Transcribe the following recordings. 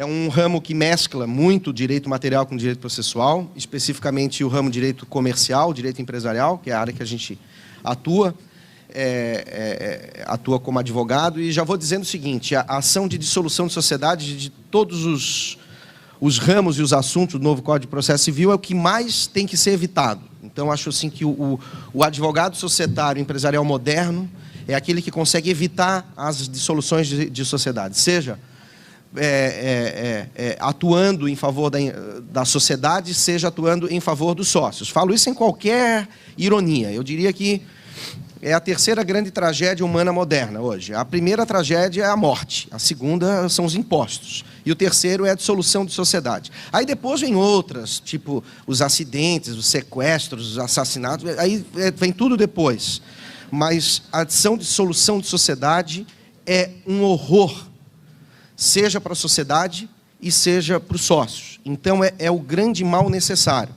é um ramo que mescla muito direito material com direito processual, especificamente o ramo direito comercial, direito empresarial, que é a área que a gente atua, atua como advogado. E já vou dizendo o seguinte, a ação de dissolução de sociedade de todos os ramos e os assuntos do novo Código de Processo Civil é o que mais tem que ser evitado. Então, acho assim que o advogado societário empresarial moderno é aquele que consegue evitar as dissoluções de sociedade, seja atuando em favor da sociedade, seja atuando em favor dos sócios. Falo isso sem qualquer ironia. Eu diria que é a terceira grande tragédia humana moderna hoje. A primeira tragédia é a morte, a segunda são os impostos, e o terceiro é a dissolução de sociedade. Aí depois vem outras, tipo os acidentes, os sequestros, os assassinatos, aí vem tudo depois. Mas a ação de dissolução de sociedade é um horror, seja para a sociedade e seja para os sócios. Então, é o grande mal necessário.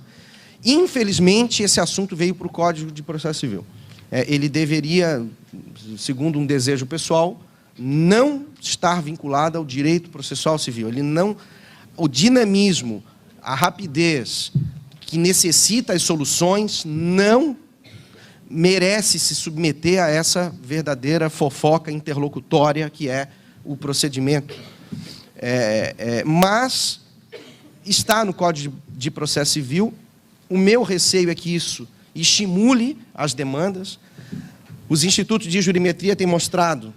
Infelizmente, esse assunto veio para o Código de Processo Civil. Ele deveria, segundo um desejo pessoal, não estar vinculado ao direito processual civil. O dinamismo, a rapidez que necessita as soluções não merece se submeter a essa verdadeira fofoca interlocutória que é o procedimento. Mas está no Código de Processo Civil. O meu receio é que isso estimule as demandas. Os institutos de jurimetria têm mostrado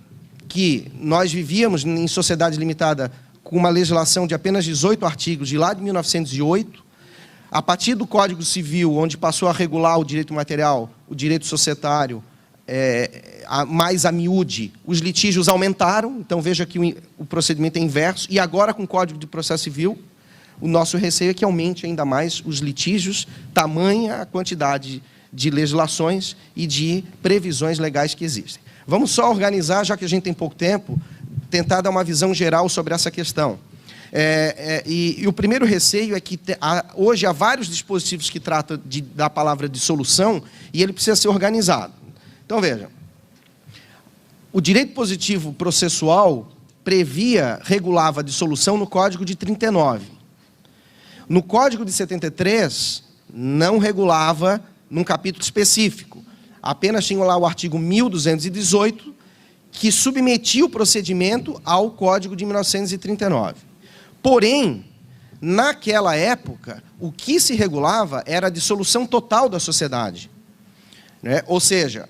que nós vivíamos em sociedade limitada com uma legislação de apenas 18 artigos, de lá de 1908. A partir do Código Civil, onde passou a regular o direito material, o direito societário, mais a miúde, os litígios aumentaram. Então, veja que o procedimento é inverso. E agora, com o Código de Processo Civil, o nosso receio é que aumente ainda mais os litígios, tamanha a quantidade de legislações e de previsões legais que existem. Vamos só organizar, já que a gente tem pouco tempo, tentar dar uma visão geral sobre essa questão. E o primeiro receio é que hoje há vários dispositivos que tratam da palavra dissolução e ele precisa ser organizado. Então, veja, o direito positivo processual regulava a dissolução no Código de 39. No Código de 73, não regulava num capítulo específico. Apenas tinha lá o artigo 1218, que submetia o procedimento ao Código de 1939. Porém, naquela época, o que se regulava era a dissolução total da sociedade. Ou seja,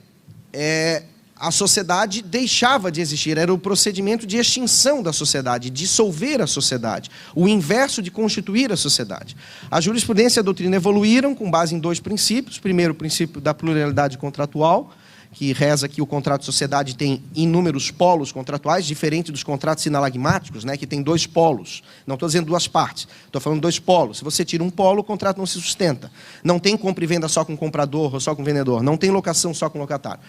a sociedade deixava de existir, era o procedimento de extinção da sociedade, dissolver a sociedade, o inverso de constituir a sociedade. A jurisprudência e a doutrina evoluíram com base em dois princípios. Primeiro, o princípio da pluralidade contratual, que reza que o contrato de sociedade tem inúmeros polos contratuais, diferente dos contratos sinalagmáticos, que tem dois polos. Não estou dizendo duas partes, estou falando dois polos. Se você tira um polo, o contrato não se sustenta. Não tem compra e venda só com comprador ou só com vendedor. Não tem locação só com locatário.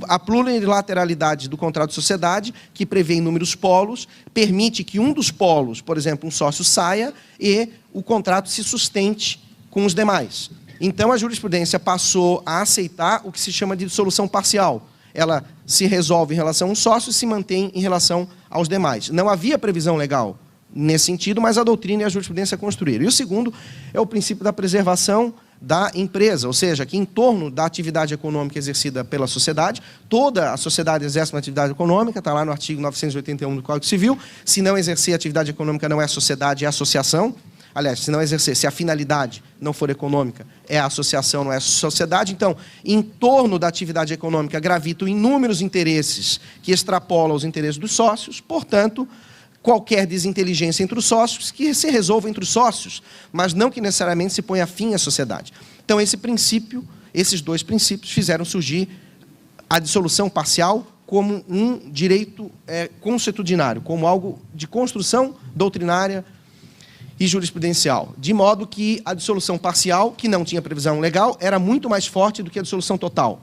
A plurilateralidade do contrato de sociedade, que prevê inúmeros polos, permite que um dos polos, por exemplo, um sócio, saia e o contrato se sustente com os demais. Então, a jurisprudência passou a aceitar o que se chama de dissolução parcial. Ela se resolve em relação a um sócio e se mantém em relação aos demais. Não havia previsão legal nesse sentido, mas a doutrina e a jurisprudência construíram. E o segundo é o princípio da preservação da empresa, ou seja, que em torno da atividade econômica exercida pela sociedade, toda a sociedade exerce uma atividade econômica, está lá no artigo 981 do Código Civil. Se não exercer atividade econômica, não é sociedade, é associação. Aliás, se não exercer, se a finalidade não for econômica, é a associação, não é a sociedade. Então, em torno da atividade econômica gravitam inúmeros interesses que extrapolam os interesses dos sócios. Portanto, qualquer desinteligência entre os sócios, que se resolva entre os sócios, mas não que necessariamente se ponha fim à sociedade. Então, esses dois princípios fizeram surgir a dissolução parcial como um direito consuetudinário, como algo de construção doutrinária e jurisprudencial, de modo que a dissolução parcial, que não tinha previsão legal, era muito mais forte do que a dissolução total.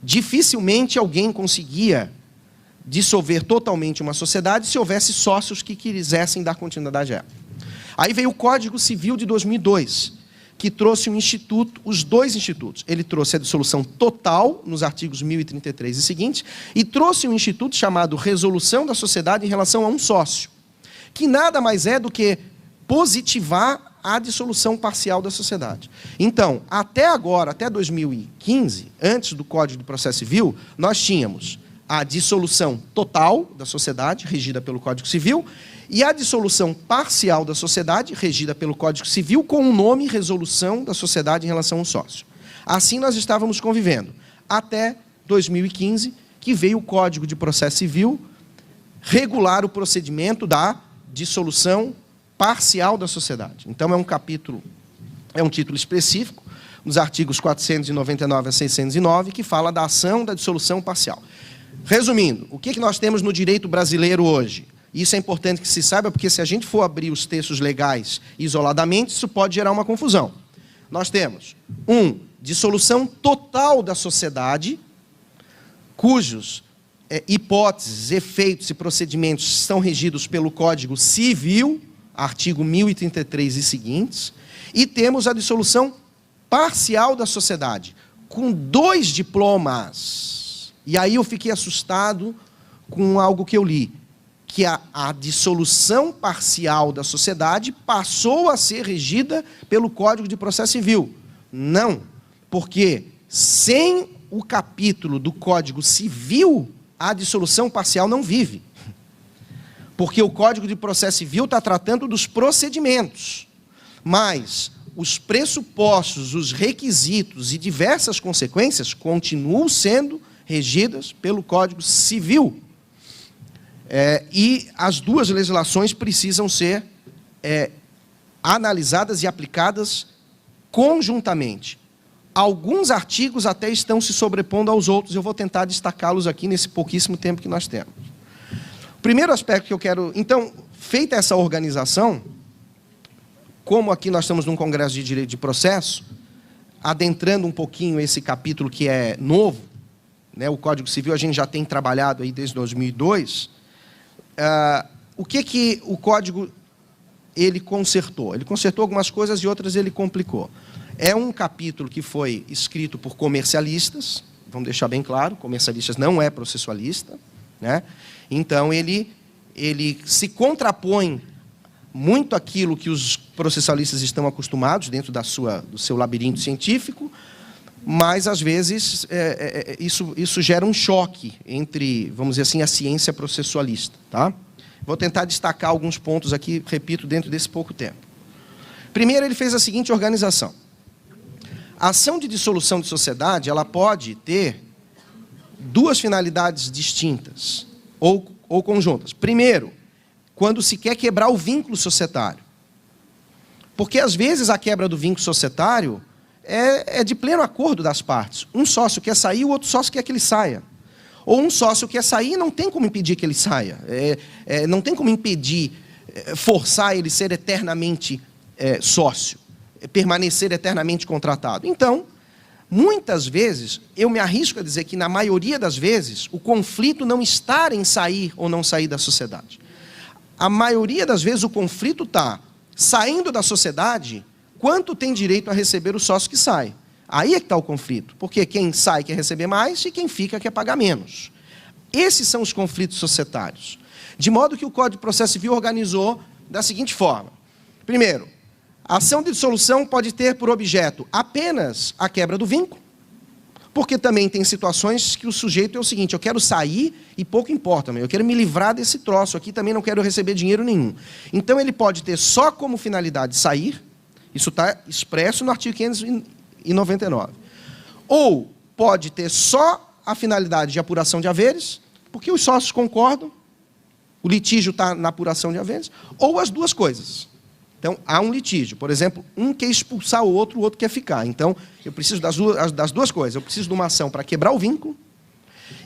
Dificilmente alguém conseguia dissolver totalmente uma sociedade se houvesse sócios que quisessem dar continuidade a ela. Aí veio o Código Civil de 2002, que trouxe os dois institutos. Ele trouxe a dissolução total, nos artigos 1033 e seguintes, e trouxe um instituto chamado resolução da sociedade em relação a um sócio, que nada mais é do que positivar a dissolução parcial da sociedade. Então, até agora, até 2015, antes do Código de Processo Civil, nós tínhamos a dissolução total da sociedade, regida pelo Código Civil, e a dissolução parcial da sociedade, regida pelo Código Civil, com o nome Resolução da Sociedade em relação ao sócio. Assim nós estávamos convivendo, até 2015, que veio o Código de Processo Civil regular o procedimento da dissolução parcial da sociedade. Então, é um capítulo, é um título específico, nos artigos 499 a 609, que fala da ação da dissolução parcial. Resumindo, o que nós temos no direito brasileiro hoje? Isso é importante que se saiba, porque se a gente for abrir os textos legais isoladamente, isso pode gerar uma confusão. Nós temos, dissolução total da sociedade, cujos hipóteses, efeitos e procedimentos são regidos pelo Código Civil, artigo 1033 e seguintes, e temos a dissolução parcial da sociedade, com 2 diplomas. E aí eu fiquei assustado com algo que eu li, que a dissolução parcial da sociedade passou a ser regida pelo Código de Processo Civil. Não, porque sem o capítulo do Código Civil, a dissolução parcial não vive. Porque o Código de Processo Civil está tratando dos procedimentos, mas os pressupostos, os requisitos e diversas consequências continuam sendo regidas pelo Código Civil. E as duas legislações precisam ser analisadas e aplicadas conjuntamente. Alguns artigos até estão se sobrepondo aos outros, eu vou tentar destacá-los aqui nesse pouquíssimo tempo que nós temos. O primeiro aspecto que eu quero... Então, feita essa organização, como aqui nós estamos num Congresso de Direito de Processo, adentrando um pouquinho esse capítulo que é novo, né, o Código Civil a gente já tem trabalhado aí desde 2002, o que o Código ele consertou? Ele consertou algumas coisas e outras ele complicou. É um capítulo que foi escrito por comercialistas, vamos deixar bem claro, comercialistas não é processualista, né? Então ele se contrapõe muito àquilo que os processualistas estão acostumados dentro do seu labirinto científico, mas, às vezes, isso gera um choque entre, vamos dizer assim, a ciência processualista. Tá? Vou tentar destacar alguns pontos aqui, repito, dentro desse pouco tempo. Primeiro, ele fez a seguinte organização. A ação de dissolução de sociedade ela pode ter 2 finalidades distintas ou conjuntas. Primeiro, quando se quer quebrar o vínculo societário. Porque, às vezes, a quebra do vínculo societário é de pleno acordo das partes. Um sócio quer sair, o outro sócio quer que ele saia. Ou um sócio quer sair e não tem como impedir que ele saia. Não tem como impedir, forçar ele a ser eternamente sócio, permanecer eternamente contratado. Então, muitas vezes, eu me arrisco a dizer que, na maioria das vezes, o conflito não está em sair ou não sair da sociedade. A maioria das vezes, o conflito está saindo da sociedade, quanto tem direito a receber o sócio que sai. Aí é que está o conflito, porque quem sai quer receber mais e quem fica quer pagar menos. Esses são os conflitos societários. De modo que o Código de Processo Civil organizou da seguinte forma. Primeiro, a ação de dissolução pode ter por objeto apenas a quebra do vínculo, porque também tem situações que o sujeito é o seguinte, eu quero sair e pouco importa, eu quero me livrar desse troço aqui, também não quero receber dinheiro nenhum. Então ele pode ter só como finalidade sair, isso está expresso no artigo 599. Ou pode ter só a finalidade de apuração de haveres, porque os sócios concordam, o litígio está na apuração de haveres, ou as duas coisas. Então, há um litígio. Por exemplo, um quer expulsar o outro quer ficar. Então, eu preciso das duas coisas. Eu preciso de uma ação para quebrar o vínculo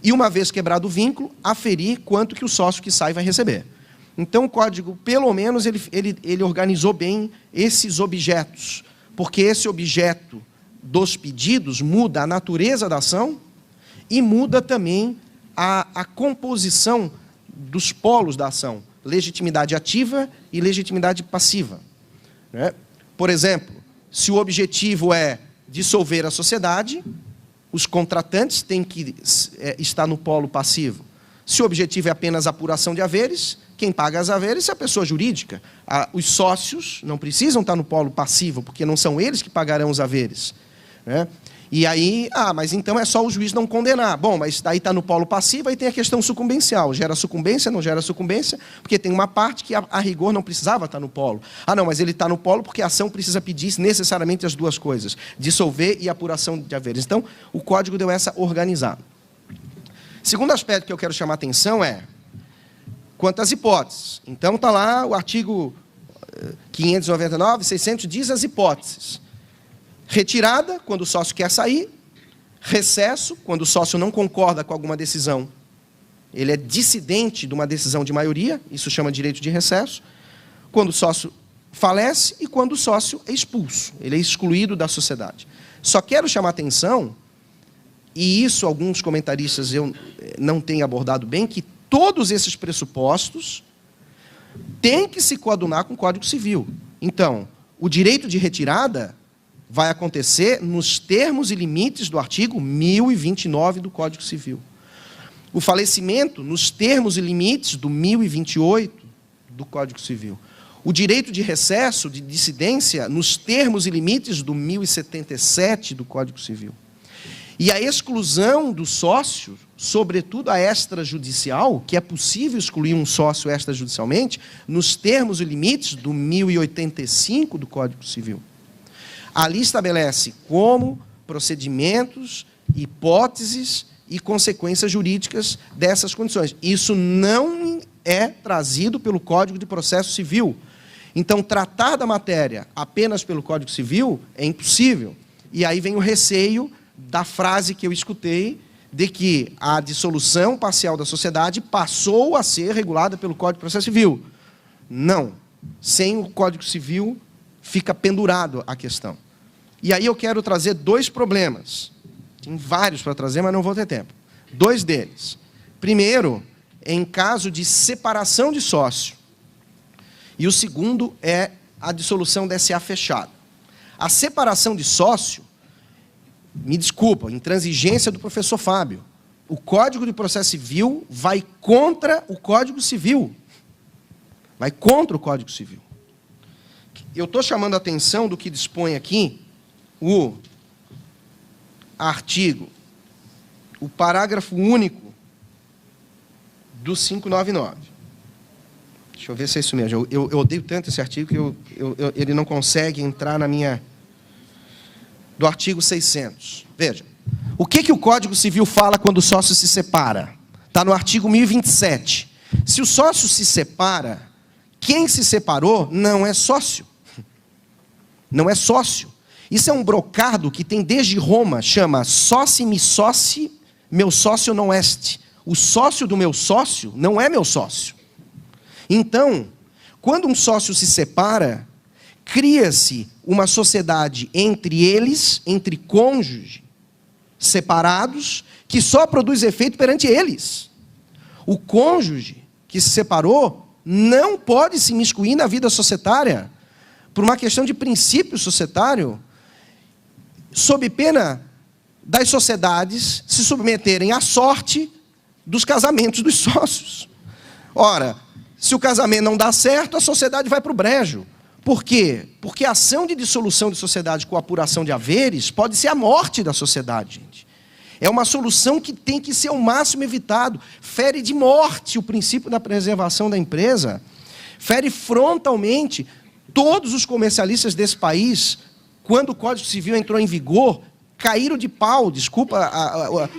e, uma vez quebrado o vínculo, aferir quanto que o sócio que sai vai receber. Então, o Código, pelo menos, ele organizou bem esses objetos, porque esse objeto dos pedidos muda a natureza da ação e muda também a composição dos polos da ação, legitimidade ativa e legitimidade passiva. Né? Por exemplo, se o objetivo é dissolver a sociedade, os contratantes têm que estar no polo passivo. Se o objetivo é apenas apuração de haveres, quem paga as haveres é a pessoa jurídica. Os sócios não precisam estar no polo passivo, porque não são eles que pagarão os haveres, né? E aí, mas então é só o juiz não condenar. Bom, mas daí está no polo passivo, aí tem a questão sucumbencial. Gera sucumbência, não gera sucumbência, porque tem uma parte que a rigor não precisava estar no polo. Não, mas ele está no polo porque a ação precisa pedir necessariamente as duas coisas, dissolver e apuração de haveres. Então, o Código deu essa organizada. Segundo aspecto que eu quero chamar a atenção é quanto às hipóteses. Então, está lá o artigo 599, 600, diz as hipóteses. Retirada, quando o sócio quer sair. Recesso, quando o sócio não concorda com alguma decisão. Ele é dissidente de uma decisão de maioria, isso chama direito de recesso. Quando o sócio falece e quando o sócio é expulso, ele é excluído da sociedade. Só quero chamar a atenção, e isso alguns comentaristas eu não tenho abordado bem, que todos esses pressupostos têm que se coadunar com o Código Civil. Então, o direito de retirada vai acontecer nos termos e limites do artigo 1029 do Código Civil. O falecimento, nos termos e limites do 1028 do Código Civil. O direito de recesso, de dissidência, nos termos e limites do 1077 do Código Civil. E a exclusão do sócio, sobretudo a extrajudicial, que é possível excluir um sócio extrajudicialmente, nos termos e limites do 1085 do Código Civil. Ali estabelece como procedimentos, hipóteses e consequências jurídicas dessas condições. Isso não é trazido pelo Código de Processo Civil. Então, tratar da matéria apenas pelo Código Civil é impossível. E aí vem o receio da frase que eu escutei, de que a dissolução parcial da sociedade passou a ser regulada pelo Código de Processo Civil. Não. Sem o Código Civil, fica pendurado a questão. E aí eu quero trazer dois problemas. Tem vários para trazer, mas não vou ter tempo. Dois deles. Primeiro, em caso de separação de sócio. E o segundo é a dissolução da SA fechada. A separação de sócio, me desculpa, intransigência do professor Fábio. O Código de Processo Civil vai contra o Código Civil. Vai contra o Código Civil. Eu estou chamando a atenção do que dispõe aqui o artigo, o parágrafo único do 599. Deixa eu ver se é isso mesmo. Eu odeio tanto esse artigo que ele não consegue entrar na minha... Do artigo 600. Veja, o que o Código Civil fala quando o sócio se separa? Está no artigo 1027. Se o sócio se separa, quem se separou não é sócio. Não é sócio. Isso é um brocado que tem desde Roma, chama sócio mi sócio, meu sócio não est. O sócio do meu sócio não é meu sócio. Então, quando um sócio se separa, cria-se uma sociedade entre eles, entre cônjuges separados, que só produz efeito perante eles. O cônjuge que se separou não pode se imiscuir na vida societária, por uma questão de princípio societário, sob pena das sociedades se submeterem à sorte dos casamentos dos sócios. Ora, se o casamento não dá certo, a sociedade vai para o brejo. Por quê? Porque a ação de dissolução de sociedade com apuração de haveres pode ser a morte da sociedade, gente. É uma solução que tem que ser ao máximo evitado. Fere de morte o princípio da preservação da empresa. Fere frontalmente todos os comercialistas desse país. Quando o Código Civil entrou em vigor, caíram de pau, desculpa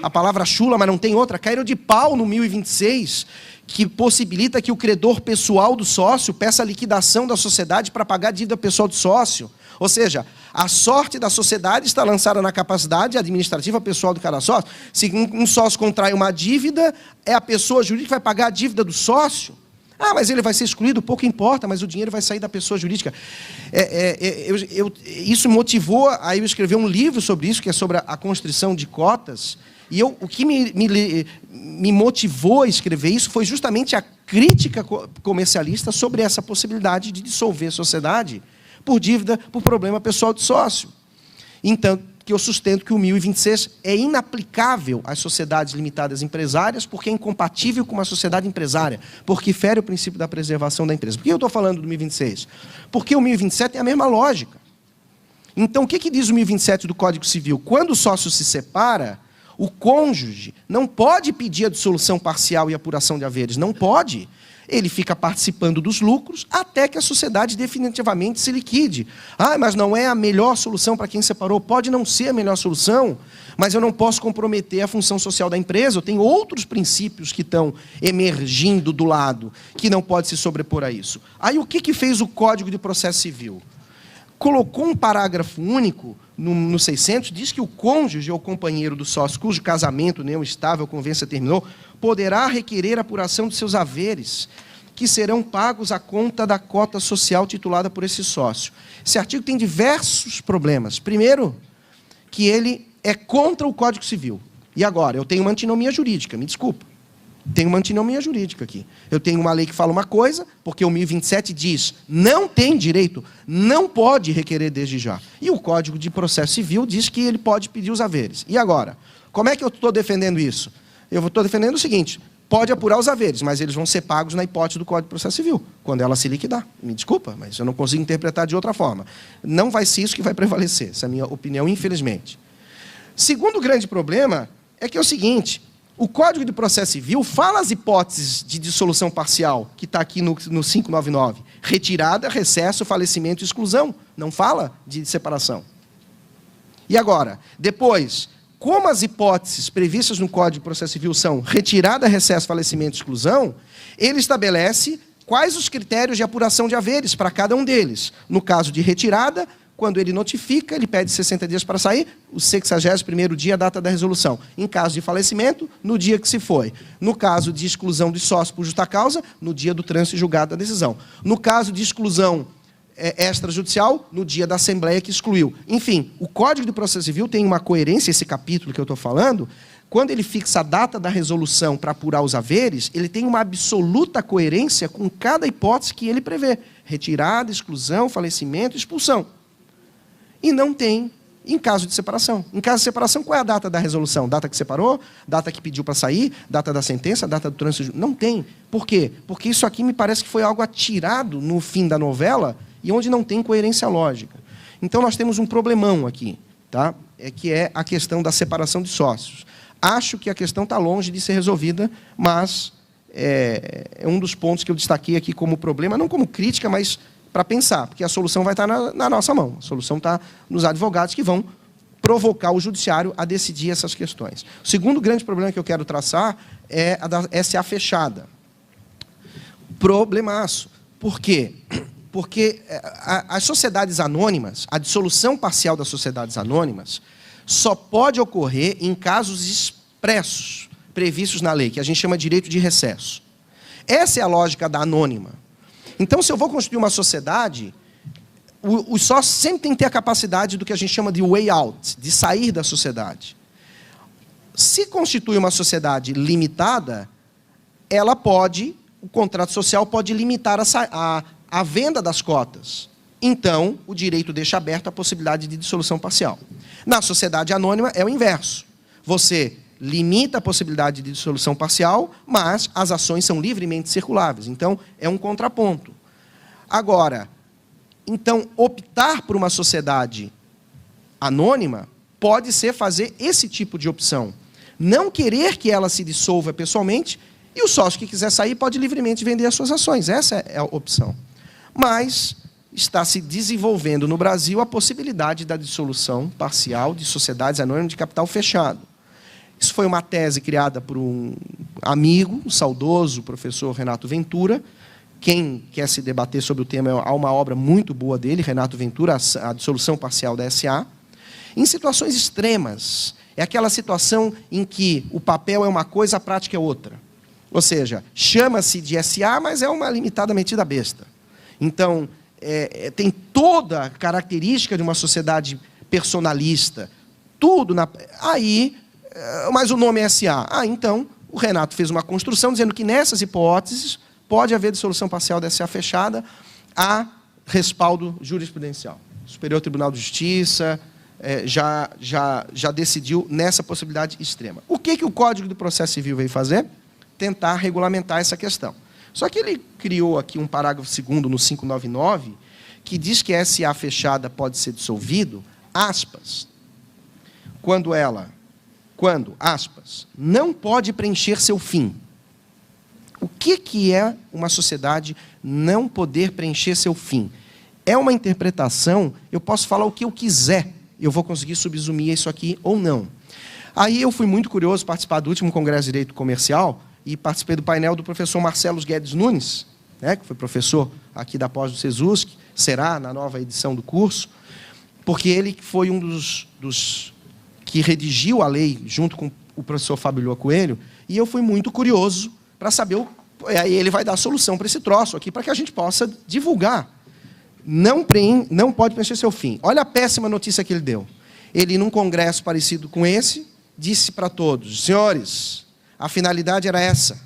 a palavra chula, mas não tem outra, caíram de pau no 1026, que possibilita que o credor pessoal do sócio peça a liquidação da sociedade para pagar a dívida pessoal do sócio. Ou seja, a sorte da sociedade está lançada na capacidade administrativa pessoal do cada sócio. Se um sócio contrai uma dívida, é a pessoa jurídica que vai pagar a dívida do sócio. Mas ele vai ser excluído, pouco importa, mas o dinheiro vai sair da pessoa jurídica. Isso motivou a eu escrever um livro sobre isso, que é sobre a constrição de cotas. E o que me motivou a escrever isso foi justamente a crítica comercialista sobre essa possibilidade de dissolver a sociedade por dívida, por problema pessoal do sócio. Então, que eu sustento que o 1026 é inaplicável às sociedades limitadas empresárias, porque é incompatível com uma sociedade empresária, porque fere o princípio da preservação da empresa. Por que eu estou falando do 1026? Porque o 1027 tem a mesma lógica. Então, o que diz o 1027 do Código Civil? Quando o sócio se separa, o cônjuge não pode pedir a dissolução parcial e apuração de haveres, não pode. Ele fica participando dos lucros até que a sociedade definitivamente se liquide. Ah, mas não é a melhor solução para quem separou. Pode não ser a melhor solução, mas eu não posso comprometer a função social da empresa. Eu tenho outros princípios que estão emergindo do lado, que não pode se sobrepor a isso. Aí o que fez o Código de Processo Civil? Colocou um parágrafo único no 600, diz que o cônjuge ou companheiro do sócio, cujo casamento não estável, convivência terminou, poderá requerer a apuração de seus haveres, que serão pagos à conta da cota social titulada por esse sócio. Esse artigo tem diversos problemas. Primeiro, que ele é contra o Código Civil. E agora? Eu tenho uma antinomia jurídica, me desculpa. Tenho uma antinomia jurídica aqui. Eu tenho uma lei que fala uma coisa, porque o 1027 diz, não tem direito, não pode requerer desde já. E o Código de Processo Civil diz que ele pode pedir os haveres. E agora? Como é que eu estou defendendo isso? Eu estou defendendo o seguinte, pode apurar os haveres, mas eles vão ser pagos na hipótese do Código de Processo Civil, quando ela se liquidar. Me desculpa, mas eu não consigo interpretar de outra forma. Não vai ser isso que vai prevalecer, essa é a minha opinião, infelizmente. Segundo grande problema é que é o seguinte, o Código de Processo Civil fala as hipóteses de dissolução parcial, que está aqui no 599. Retirada, recesso, falecimento e exclusão. Não fala de separação. E agora, depois, como as hipóteses previstas no Código de Processo Civil são retirada, recesso, falecimento e exclusão, ele estabelece quais os critérios de apuração de haveres para cada um deles. No caso de retirada, quando ele notifica, ele pede 60 dias para sair, o 61º dia, a data da resolução. Em caso de falecimento, no dia que se foi. No caso de exclusão de sócio por justa causa, no dia do trânsito e julgado da decisão. No caso de exclusão extrajudicial, no dia da Assembleia que excluiu. Enfim, o Código de Processo Civil tem uma coerência, esse capítulo que eu estou falando, quando ele fixa a data da resolução para apurar os haveres, ele tem uma absoluta coerência com cada hipótese que ele prevê. Retirada, exclusão, falecimento, expulsão. E não tem em caso de separação. Em caso de separação, qual é a data da resolução? Data que separou? Data que pediu para sair? Data da sentença? Data do trânsito? Não tem. Por quê? Porque isso aqui me parece que foi algo atirado no fim da novela e onde não tem coerência lógica. Então, nós temos um problemão aqui, tá? Que é a questão da separação de sócios. Acho que a questão está longe de ser resolvida, mas é um dos pontos que eu destaquei aqui como problema, não como crítica, mas para pensar, porque a solução vai estar na nossa mão. A solução está nos advogados que vão provocar o judiciário a decidir essas questões. O segundo grande problema que eu quero traçar é a da SA fechada. Problemaço. Por quê? Porque as sociedades anônimas, a dissolução parcial das sociedades anônimas, só pode ocorrer em casos expressos, previstos na lei, que a gente chama de direito de recesso. Essa é a lógica da anônima. Então, se eu vou constituir uma sociedade, os sócios sempre têm que ter a capacidade do que a gente chama de way out, de sair da sociedade. Se constitui uma sociedade limitada, ela pode, o contrato social pode limitar a venda das cotas. Então, o direito deixa aberto a possibilidade de dissolução parcial. Na sociedade anônima, é o inverso. Você limita a possibilidade de dissolução parcial, mas as ações são livremente circuláveis. Então, é um contraponto. Agora, então, optar por uma sociedade anônima pode ser fazer esse tipo de opção. Não querer que ela se dissolva pessoalmente e o sócio que quiser sair pode livremente vender as suas ações. Essa é a opção. Mas está se desenvolvendo no Brasil a possibilidade da dissolução parcial de sociedades anônimas de capital fechado. Isso foi uma tese criada por um amigo, um saudoso professor Renato Ventura. Quem quer se debater sobre o tema, há uma obra muito boa dele, Renato Ventura, a dissolução parcial da SA. Em situações extremas, é aquela situação em que o papel é uma coisa, a prática é outra. Ou seja, chama-se de SA, mas é uma limitada metida besta. Então, tem toda a característica de uma sociedade personalista, tudo aí... mas o nome é SA. Então, o Renato fez uma construção dizendo que nessas hipóteses pode haver dissolução parcial da SA fechada a respaldo jurisprudencial. Superior Tribunal de Justiça, já decidiu nessa possibilidade extrema. O que o Código do Processo Civil veio fazer? Tentar regulamentar essa questão. Só que ele criou aqui um parágrafo 2º no 599, que diz que a SA fechada pode ser dissolvido, aspas, quando, aspas, não pode preencher seu fim. O que é uma sociedade não poder preencher seu fim? É uma interpretação, eu posso falar o que eu quiser, eu vou conseguir subsumir isso aqui ou não. Aí eu fui muito curioso participar do último Congresso de Direito Comercial e participei do painel do professor Marcelo Guedes Nunes, né, que foi professor aqui da pós do Cesusc, será na nova edição do curso, porque ele foi um dos que redigiu a lei junto com o professor Fábio Lua Coelho, e eu fui muito curioso para saber, aí ele vai dar a solução para esse troço aqui, para que a gente possa divulgar. Não pode preencher seu fim. Olha a péssima notícia que ele deu. Ele, num congresso parecido com esse, disse para todos, senhores, a finalidade era essa.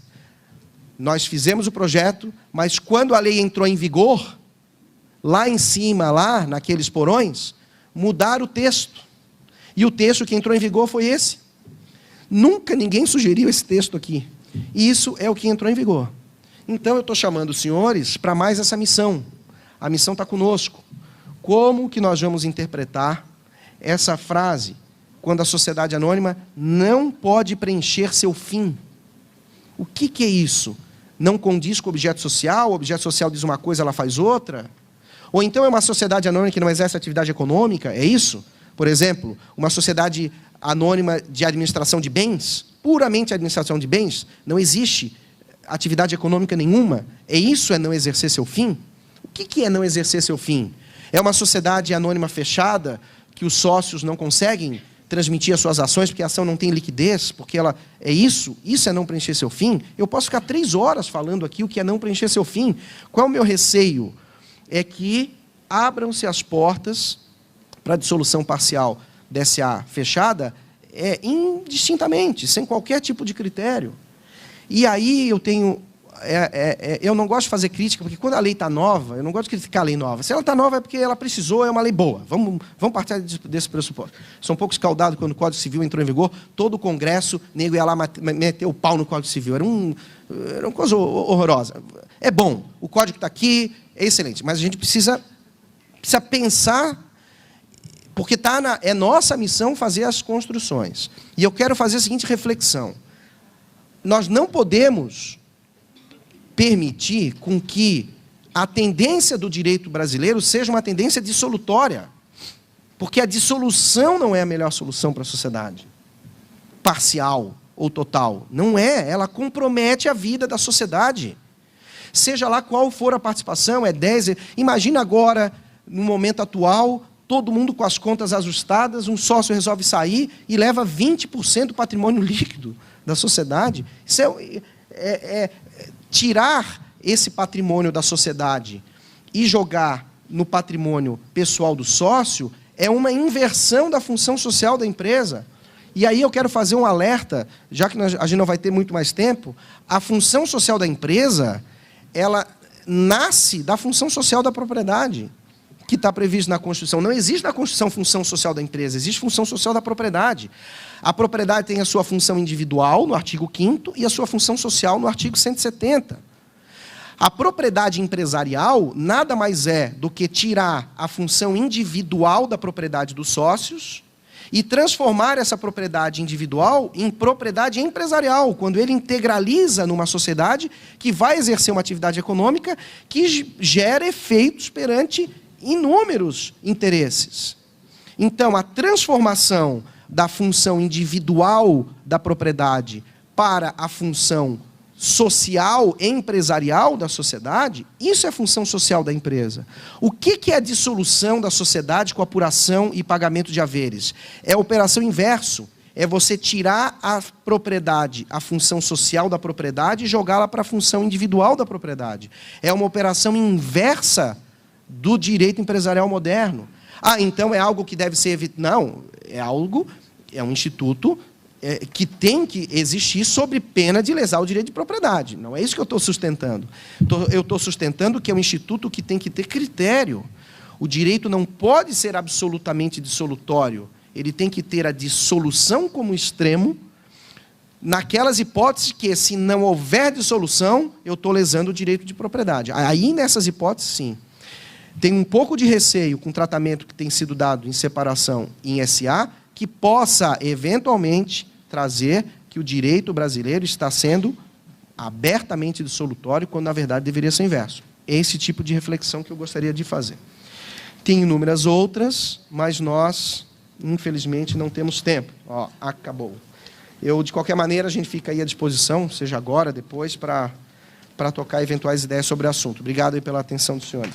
Nós fizemos o projeto, mas quando a lei entrou em vigor, lá em cima, lá naqueles porões, mudaram o texto. E o texto que entrou em vigor foi esse. Nunca ninguém sugeriu esse texto aqui. E isso é o que entrou em vigor. Então, eu estou chamando os senhores para mais essa missão. A missão está conosco. Como que nós vamos interpretar essa frase, quando a sociedade anônima não pode preencher seu fim? O que é isso? Não condiz com o objeto social diz uma coisa, ela faz outra? Ou então é uma sociedade anônima que não exerce atividade econômica? É isso? Por exemplo, uma sociedade anônima de administração de bens, puramente administração de bens, não existe atividade econômica nenhuma. Isso é não exercer seu fim? O que é não exercer seu fim? É uma sociedade anônima fechada, que os sócios não conseguem transmitir as suas ações, porque a ação não tem liquidez, porque ela é isso é não preencher seu fim? Eu posso ficar 3 horas falando aqui o que é não preencher seu fim. Qual é o meu receio? É que abram-se as portas para a dissolução parcial da SA fechada, indistintamente, sem qualquer tipo de critério. E aí eu tenho... eu não gosto de fazer crítica, porque quando a lei está nova, eu não gosto de criticar a lei nova. Se ela está nova é porque ela precisou, é uma lei boa. Vamos partir desse pressuposto. Sou um pouco escaldado quando o Código Civil entrou em vigor, todo o Congresso, nego ia lá meter o pau no Código Civil. Era uma coisa horrorosa. É bom, o Código está aqui, é excelente, mas a gente precisa pensar, porque é nossa missão fazer as construções. E eu quero fazer a seguinte reflexão. Nós não podemos permitir com que a tendência do direito brasileiro seja uma tendência dissolutória, porque a dissolução não é a melhor solução para a sociedade, parcial ou total. Não é, ela compromete a vida da sociedade. Seja lá qual for a participação, 10... Imagina agora, no momento atual, todo mundo com as contas ajustadas, um sócio resolve sair e leva 20% do patrimônio líquido da sociedade. Isso tirar esse patrimônio da sociedade e jogar no patrimônio pessoal do sócio é uma inversão da função social da empresa. E aí eu quero fazer um alerta, já que a gente não vai ter muito mais tempo, a função social da empresa, ela nasce da função social da propriedade, que está previsto na Constituição. Não existe na Constituição função social da empresa, existe função social da propriedade. A propriedade tem a sua função individual, no artigo 5º, e a sua função social, no artigo 170. A propriedade empresarial nada mais é do que tirar a função individual da propriedade dos sócios e transformar essa propriedade individual em propriedade empresarial, quando ele integraliza numa sociedade que vai exercer uma atividade econômica que gera efeitos perante inúmeros interesses. Então, a transformação da função individual da propriedade para a função social e empresarial da sociedade, isso é função social da empresa. O que é a dissolução da sociedade com apuração e pagamento de haveres? É a operação inverso. É você tirar a propriedade, a função social da propriedade e jogá-la para a função individual da propriedade. É uma operação inversa do direito empresarial moderno. Então é algo que deve ser evitado. Não, é um instituto que tem que existir sob pena de lesar o direito de propriedade. Não é isso que eu estou sustentando. Eu estou sustentando que é um instituto que tem que ter critério. O direito não pode ser absolutamente dissolutório. Ele tem que ter a dissolução como extremo, naquelas hipóteses que, se não houver dissolução, eu estou lesando o direito de propriedade. Aí, nessas hipóteses, sim. Tem um pouco de receio com o tratamento que tem sido dado em separação em SA, que possa, eventualmente, trazer que o direito brasileiro está sendo abertamente dissolutório, quando, na verdade, deveria ser o inverso. É esse tipo de reflexão que eu gostaria de fazer. Tem inúmeras outras, mas nós, infelizmente, não temos tempo. Ó, acabou. De qualquer maneira, a gente fica aí à disposição, seja agora, depois, para tocar eventuais ideias sobre o assunto. Obrigado aí pela atenção dos senhores.